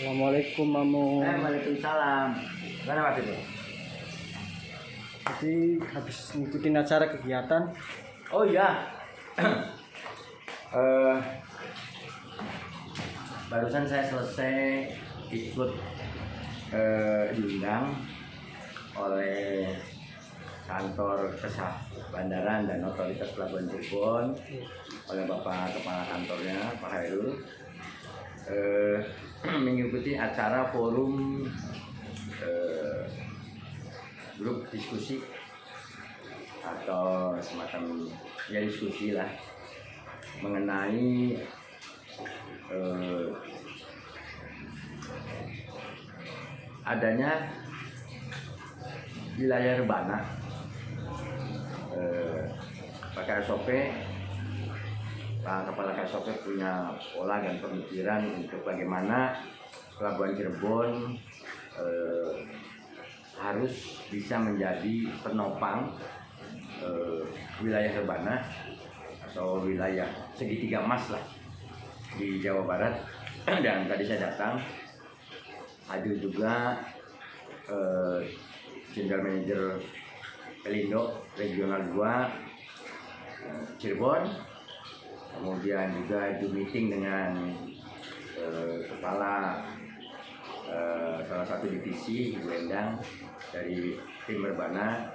Assalamualaikum Mamu. Waalaikumsalam. Gimana Mas itu? Jadi habis ngikutin acara kegiatan. Oh iya. Barusan saya selesai ikut diundang oleh kantor Kesah Bandaran dan Otoritas Pelabuhan Cirebon oleh Bapak Kepala Kantornya Pak Hairul, mengikuti acara forum grup diskusi atau semacam ya diskusi lah mengenai adanya wilayah rebana pakai SOP. Pak Kepala KSOP punya pola dan pemikiran untuk bagaimana Pelabuhan Cirebon harus bisa menjadi penopang wilayah rebana atau wilayah segitiga emas lah di Jawa Barat. Dan tadi saya datang, hadir juga General Manager Pelindo Regional 2 Cirebon, kemudian juga di meeting dengan kepala salah satu divisi Ibu Endang dari tim Rebana,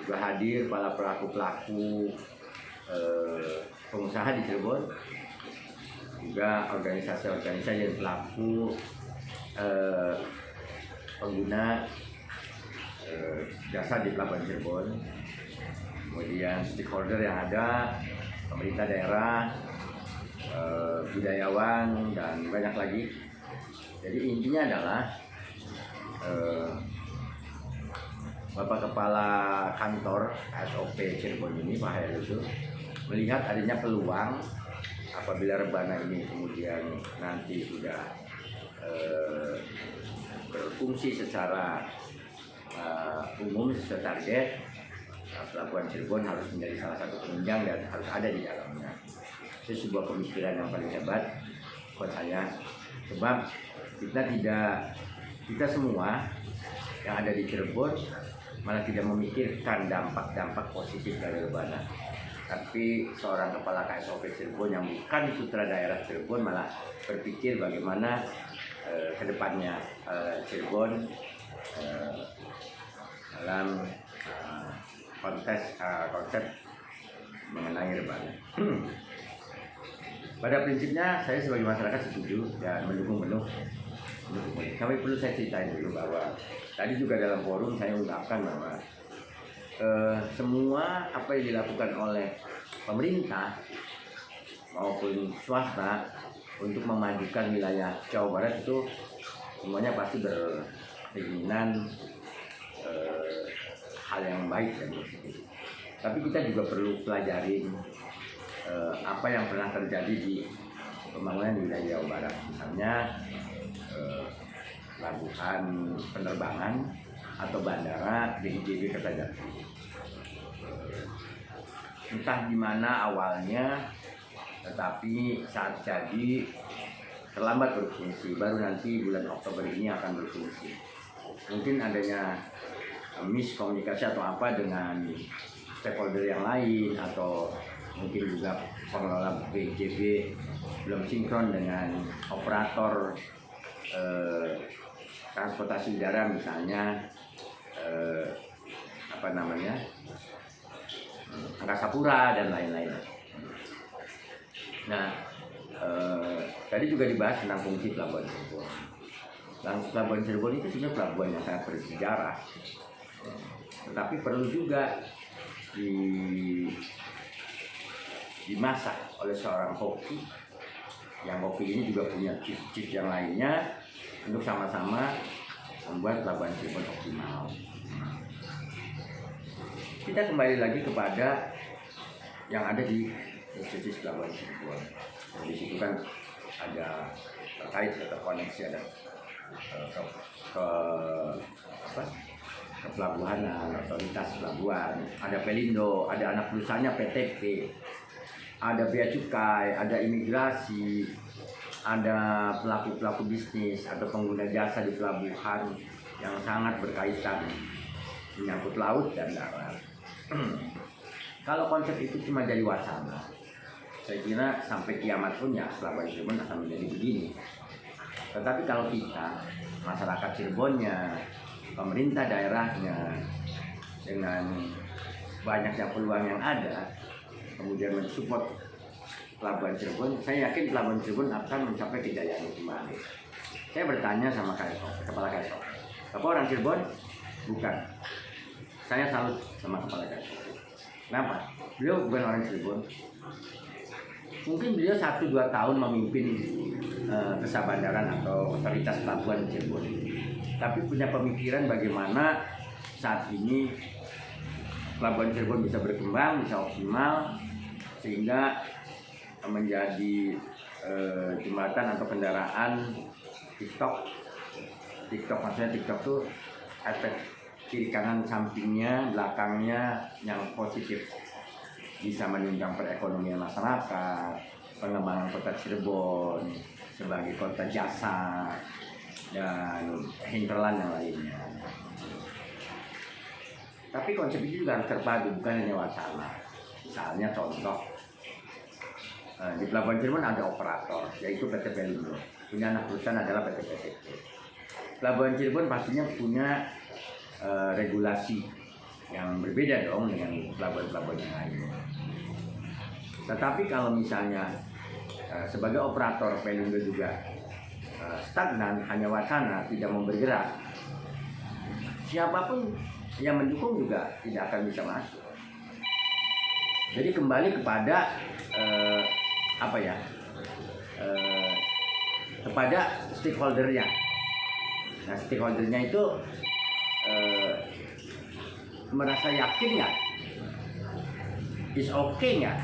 juga hadir para pelaku-pelaku pengusaha di Cirebon, juga organisasi-organisasi dan pelaku pengguna jasa di Pelabuhan Cirebon, kemudian stakeholder yang ada, pemerintah daerah, budayawan, dan banyak lagi. Jadi intinya adalah Bapak Kepala Kantor SOP Cirebon ini, Pak Hairul, melihat adanya peluang apabila rebana ini kemudian nanti sudah berfungsi secara umum sesuai target, Pelabuhan Cirebon harus menjadi salah satu penunjang dan harus ada di dalamnya. Itu sebuah pemikiran yang paling hebat buat saya, sebab kita semua yang ada di Cirebon malah tidak memikirkan dampak-dampak positif dari rebana, tapi seorang kepala KSOP Cirebon yang bukan putra daerah Cirebon malah berpikir bagaimana kedepannya Cirebon dalam konsep mengenai rebana. Pada prinsipnya saya sebagai masyarakat setuju dan mendukung penuh. Tapi perlu saya ceritain dulu bahwa tadi juga dalam forum saya ungkapkan bahwa semua apa yang dilakukan oleh pemerintah maupun swasta untuk memajukan wilayah Jawa Barat itu semuanya pasti berkeinginan hal yang baik dan positif. Tapi kita juga perlu pelajarin apa yang pernah terjadi di pembangunan di wilayah Jawa Barat, misalnya pelabuhan penerbangan atau bandara DIJB Kertajati. Entah di mana awalnya, tetapi saat jadi terlambat berfungsi, baru nanti bulan Oktober ini akan berfungsi. Mungkin adanya miskomunikasi atau apa dengan stakeholder yang lain, atau mungkin juga pengelola BJB belum sinkron dengan operator transportasi udara, misalnya Angkasa Pura dan lain-lain. Nah, tadi juga dibahas tentang fungsi Pelabuhan Cirebon. Pelabuhan Cirebon itu sebenarnya pelabuhan yang sangat bersejarah, tetapi perlu juga dimasak oleh seorang koki, yang koki ini juga punya chief yang lainnya untuk sama-sama membuat Pelabuhan Cirebon optimal. Kita kembali lagi kepada yang ada di institusi Pelabuhan Cirebon. Di situ kan ada terkait terkoneksi, ada ke pelabuhanan, otoritas pelabuhan, ada Pelindo, ada anak perusahaannya PTP, ada bea cukai, ada imigrasi, ada pelaku-pelaku bisnis atau pengguna jasa di pelabuhan yang sangat berkaitan menyangkut laut dan darat. Kalau konsep itu cuma jadi wacana, saya kira sampai kiamat pun ya Pelabuhan Cirebon akan menjadi begini. Tetapi kalau kita, masyarakat Cirebonnya, pemerintah daerahnya, dengan banyaknya peluang yang ada, kemudian mensupport Pelabuhan Cirebon, saya yakin Pelabuhan Cirebon akan mencapai kejayaan kembali. Saya bertanya sama kepala KSO, Bapak orang Cirebon? Bukan. Saya salut sama kepala KSO. Kenapa? Beliau bukan orang Cirebon. Mungkin beliau 1-2 tahun memimpin kesabandaran atau otoritas pelabuhan Cirebon, tapi punya pemikiran bagaimana saat ini Pelabuhan Cirebon bisa berkembang, bisa optimal, sehingga menjadi jembatan atau kendaraan TikTok maksudnya TikTok tuh efek kiri kanan sampingnya belakangnya yang positif, bisa menunjang perekonomian masyarakat, pengembangan kota Cirebon sebagai kota jasa dan hinterland yang lainnya. Tapi konsep itu juga harus terpadu, bukan hanya wacana. Misalnya contoh, di Pelabuhan Cirebon ada operator, yaitu PT Pelindo. Punya anak perusahaan adalah PT PTT. Pelabuhan Cirebon pastinya punya regulasi yang berbeda dong dengan pelabuhan-pelabuhan yang lain. Tetapi kalau misalnya sebagai operator Pelindo juga stagnan, hanya wacana, tidak mau bergerak, siapapun yang mendukung juga tidak akan bisa masuk. Jadi kembali kepada kepada stakeholdernya. Nah, stakeholdernya itu merasa yakin nggak, is okay nggak,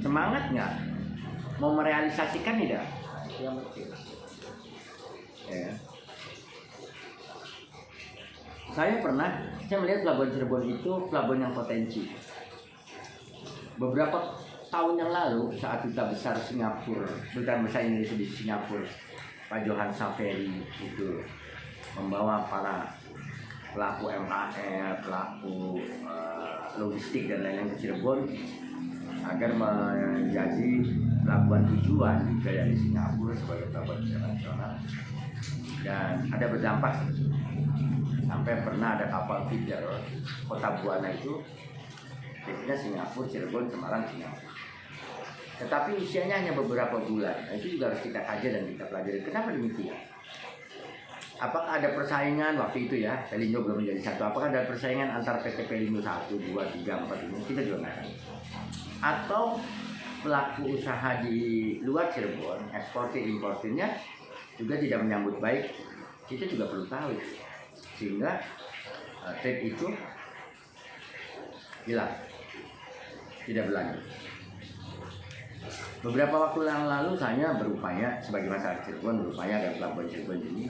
semangat nggak, mau merealisasikan tidak, yang penting. Ya. Saya melihat Pelabuhan Cirebon itu pelabuhan yang potensi. Beberapa tahun yang lalu saat Duta Besar Singapura, Duta Besar Indonesia di Singapura, Pak Johan Saveri itu membawa para pelaku MAR, pelaku logistik dan lain-lain ke Cirebon agar menjadi pelabuhan tujuan juga dari Singapura sebagai pelabuhan internasional, dan ada berdampak sampai pernah ada kapal feeder Kota Buana itu titiknya Singapura, Cirebon, Semarang, Singapura. Tetapi usianya hanya beberapa bulan. Nah, itu juga harus kita kaji dan kita pelajari. Kenapa demikian? Apakah ada persaingan waktu itu ya? Pelindo belum menjadi satu. Apakah ada persaingan antara PT Pelindo 1, 2, 3, 4 ini? Kita juga nggak tahu. Atau pelaku usaha di luar Cirebon, eksportir importirnya juga tidak menyambut baik. Kita juga perlu tahu. Sehingga trade itu hilang, tidak berlanjut. Beberapa waktu yang lalu saya berupaya sebagai masyarakat Cirebon berupaya agar Pelabuhan Cirebon ini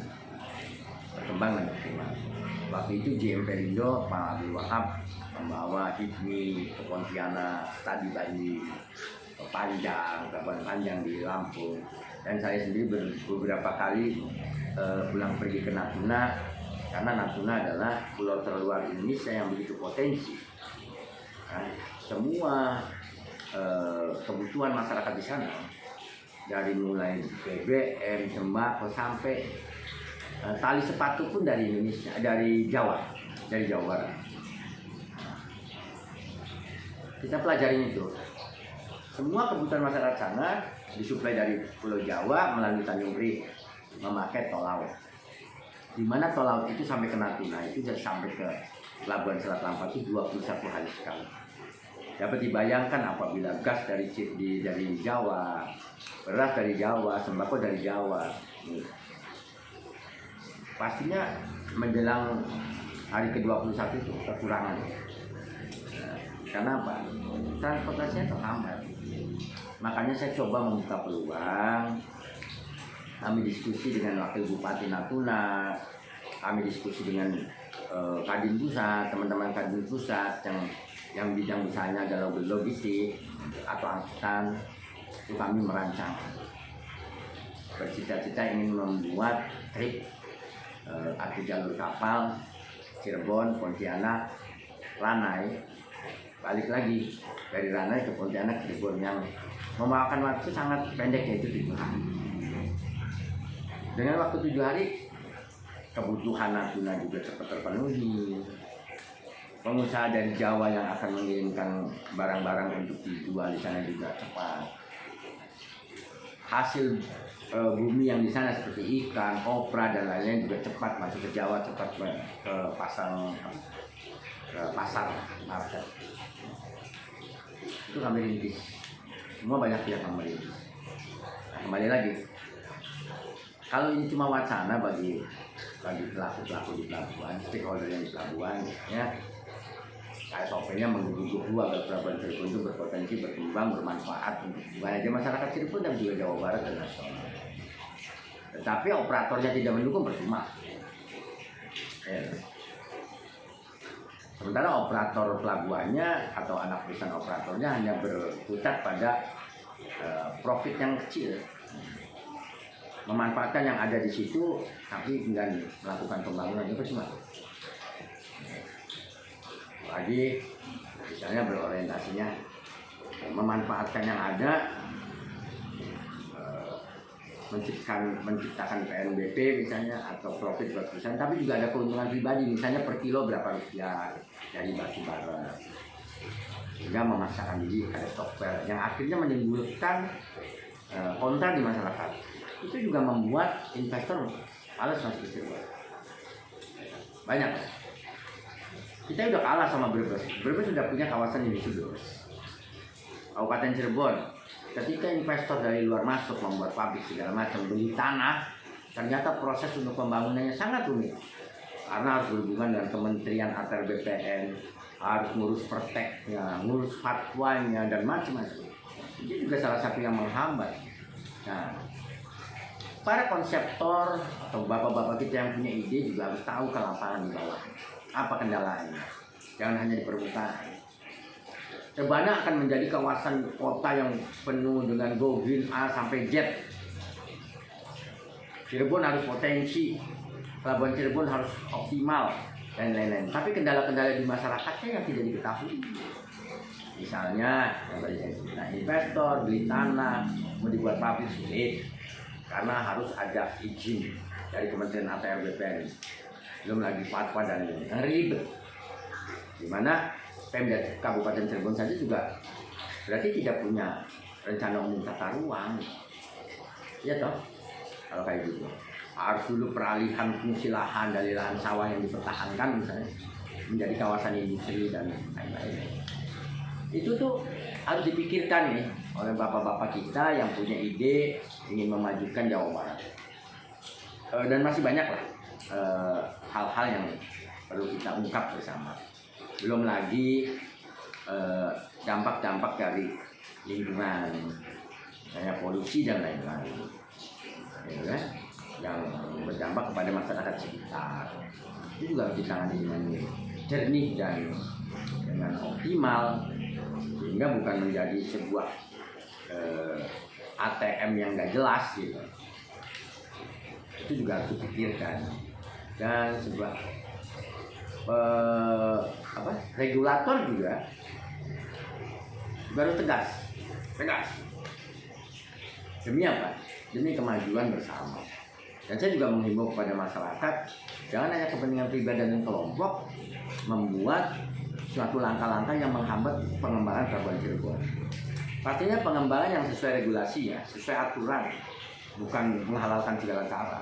berkembang dan optimal. Waktu itu JM Pelindo Pak Abdul Wahab membawa HIPMI ke Pontianak, Stadi Bandi, ke Panjang, Pelabuhan Panjang di Lampung, dan saya sendiri beberapa kali pulang pergi ke Natuna, karena Natuna adalah pulau terluar Indonesia yang begitu potensi. Nah, semua kebutuhan masyarakat di sana, dari mulai BBM, sembako sampai tali sepatu pun dari Indonesia, dari Jawa Barat. Kita pelajarin itu. Semua kebutuhan masyarakat sana disuplai dari Pulau Jawa melalui Tanjung Priok memakai tol laut. Di mana tol laut itu sampai ke Natuna itu sudah sampai ke Pelabuhan Selat Lampa itu 21 hari sekali. Dapat dibayangkan apabila gas dari Jawa, beras dari Jawa, sembako dari Jawa, pastinya menjelang hari ke-21 itu kekurangan. Karena apa? Transportasinya terhambat. Makanya saya coba membuka peluang. Kami diskusi dengan Wakil Bupati Natuna, kami diskusi dengan Kadin Pusat, teman-teman Kadin Pusat yang bidang misalnya adalah logistik atau angkutan, itu kami merancang bercita-cita ingin membuat trip atau jalur kapal Cirebon, Pontianak, Ranai, balik lagi dari Ranai ke Pontianak, Cirebon, yang memakan waktu sangat pendek, yaitu 7 hari. Dengan waktu 7 hari, kebutuhan Natuna juga cepat terpenuhi. Pengusaha dari Jawa yang akan mengirimkan barang-barang untuk dijual di sana juga cepat. Hasil bumi yang di sana seperti ikan, kopra dan lain-lain juga cepat masuk ke Jawa, cepat ke pasar market. Itu kami rintis. Semua banyak pihak yang merintis. Nah, kembali lagi, kalau ini cuma wacana bagi pelaku-pelaku di pelabuhan, stakeholder yang di pelabuhan, ya KSOP-nya menggugur agar pelabuhan Cirebon itu berpotensi berkembang, bermanfaat untuk bukan aja masyarakat Cirebon dan juga Jawa Barat dan nasional. Tetapi operatornya tidak mendukung, percuma. Ya. Sementara operator pelabuhannya atau anak perusahaan operatornya hanya berkutat pada profit yang kecil, memanfaatkan yang ada di situ, tapi dengan melakukan pembangunan itu cuma. Lagi misalnya berorientasinya memanfaatkan yang ada, menciptakan PNBP misalnya atau profit buat perusahaan, tapi juga ada keuntungan pribadi, misalnya per kilo berapa rupiah dari batu bara, sehingga memaksakan diri ada stokpel yang akhirnya menimbulkan kontra di masyarakat. Itu juga membuat investor malas masuk ke Cirebon. Banyak. Kita udah kalah sama Brebes. Brebes sudah punya kawasan industri Brebes. Kabupaten Cirebon, ketika investor dari luar masuk membuat pabrik segala macam, beli tanah, ternyata proses untuk pembangunannya sangat rumit. Karena harus berhubungan dengan Kementerian ATR BPN, harus ngurus perteknya, ngurus fatwanya, dan macam-macam. Itu juga salah satu yang menghambat. Nah, para konseptor atau bapak-bapak kita yang punya ide juga harus tahu ke lapangan di bawah. Apa kendalanya? Jangan hanya di permukaan. Rebana akan menjadi kawasan kota yang penuh dengan go green A sampai Z. Cirebon harus potensi, pelabuhan Cirebon harus optimal dan lain-lain. Tapi kendala-kendala di masyarakatnya yang tidak diketahui. Misalnya, yang tadi saya sebut, investor beli tanah mau dibuat pabrik sulit karena harus ada izin dari Kementerian ATR BPN. Belum lagi fatwa dan yang ribet. Dimana Pemda Kabupaten Cirebon saja juga berarti tidak punya rencana umum tata ruang. Iya toh? Kalau kayak gitu. Harus dulu peralihan fungsi lahan dari lahan sawah yang dipertahankan misalnya menjadi kawasan industri dan lain-lain. Itu tuh harus dipikirkan nih oleh bapak-bapak kita yang punya ide ingin memajukan Jawa Barat. Dan masih banyak lah hal-hal yang perlu kita ungkap bersama. Belum lagi dampak-dampak dari lingkungan, kayak polusi dan lain-lain, ya, yang berdampak kepada masyarakat sekitar. Itu juga harus ditangani dengan jernih dan dengan optimal, sehingga bukan menjadi sebuah ATM yang nggak jelas gitu. Itu juga harus dipikirkan. Dan sebuah regulator juga baru tegas demi apa? Demi kemajuan bersama. Dan saya juga menghimbau kepada masyarakat, jangan hanya kepentingan pribadi dan kelompok membuat suatu langkah-langkah yang menghambat pengembangan pelabuhan Cirebon. Pastinya pengembangan yang sesuai regulasi ya, sesuai aturan, bukan menghalalkan segala cara.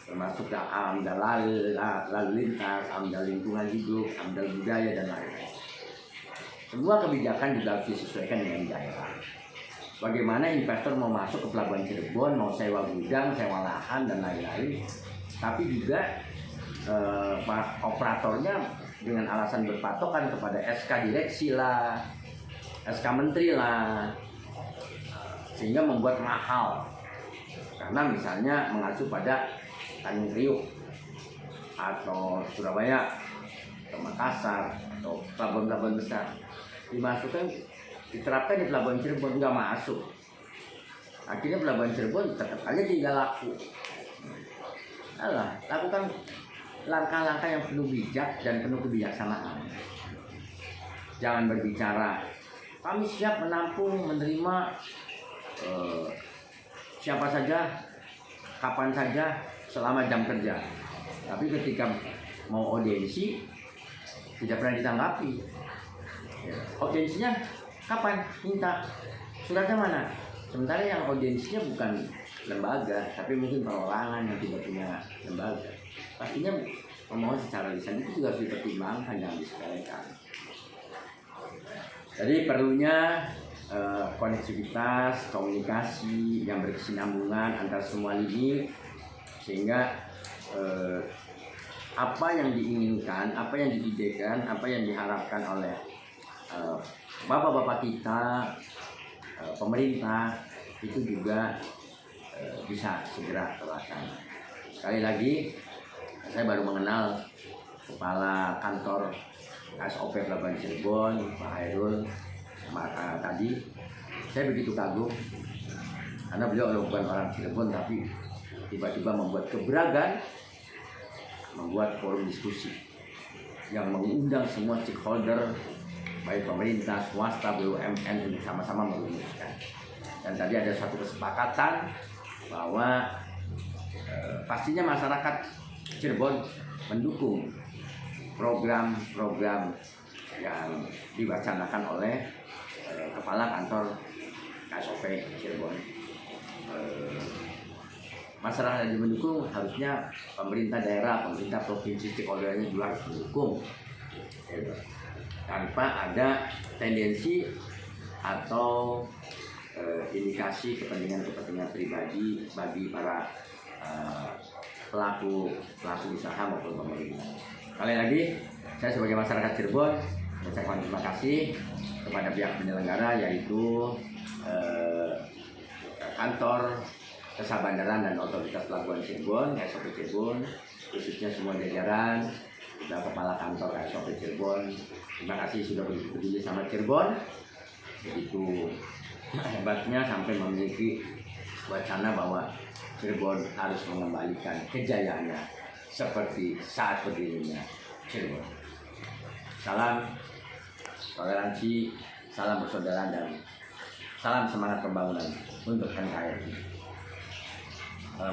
Termasuk AMDAL lalu lintas, AMDAL lingkungan hidup, AMDAL budaya dan lain-lain. Semua kebijakan juga harus disesuaikan dengan daerah. Bagaimana investor mau masuk ke pelabuhan Cirebon, mau sewa gudang, sewa lahan dan lain-lain, tapi juga operatornya dengan alasan berpatokan kepada SK direksi lah, SK menteri lah, sehingga membuat mahal. Karena misalnya mengacu pada Tanjung Priuk atau Surabaya atau Makassar atau pelabuhan-pelabuhan besar, dimasukkan diterapkan di Pelabuhan Cirebon, nggak masuk. Akhirnya Pelabuhan Cirebon tetap aja tidak laku. Alah, lakukan langkah-langkah yang penuh bijak dan penuh kebijaksanaan. Jangan berbicara kami siap menampung, menerima siapa saja, kapan saja, selama jam kerja. Tapi ketika mau audiensi tidak pernah ditanggapi. Audiensinya kapan? Minta suratnya mana? Sementara yang audiensinya bukan lembaga, tapi mungkin perorangan yang tidak punya lembaga. Pastinya pemohon secara lisan itu juga harus dipertimbangkan, jangan disepelekan. Jadi perlunya koneksivitas, komunikasi yang berkesinambungan antara semua lini, sehingga apa yang diinginkan, apa yang diidekan, apa yang diharapkan oleh bapak-bapak kita, pemerintah, itu juga bisa segera terlaksana. Sekali lagi, saya baru mengenal Kepala Kantor SOP Pelabuhan Cirebon, Pak Hairul. Maka tadi saya begitu kagum karena beliau bukan orang Cirebon, tapi tiba-tiba membuat keberagaman, membuat forum diskusi yang mengundang semua stakeholder, baik pemerintah, swasta, BUMN untuk sama-sama merumuskan. Dan tadi ada satu kesepakatan bahwa pastinya masyarakat Cirebon mendukung program-program yang diwacanakan oleh Kepala Kantor SOP Cirebon. Masyarakat yang mendukung, harusnya pemerintah daerah, pemerintah provinsi, stakeholdernya juga harus mendukung, tanpa ada tendensi atau indikasi kepentingan pribadi bagi para pelaku usaha maupun pemerintah. Sekali lagi, saya sebagai masyarakat Cirebon mengucapkan terima kasih kepada pihak penyelenggara, yaitu Kantor Jasa Bandaran dan Otoritas Pelabuhan Cirebon, SOP Cirebon, khususnya semua jajaran dan Kepala Kantor SOP Cirebon. Terima kasih sudah begitu peduli sama Cirebon, begitu hebatnya sampai memiliki wacana bahwa Cirebon harus mengembalikan kejayaannya seperti saat berdirinya Cirebon. Salam toleransi, salam persaudaraan, dan salam semangat pembangunan untuk NKRI.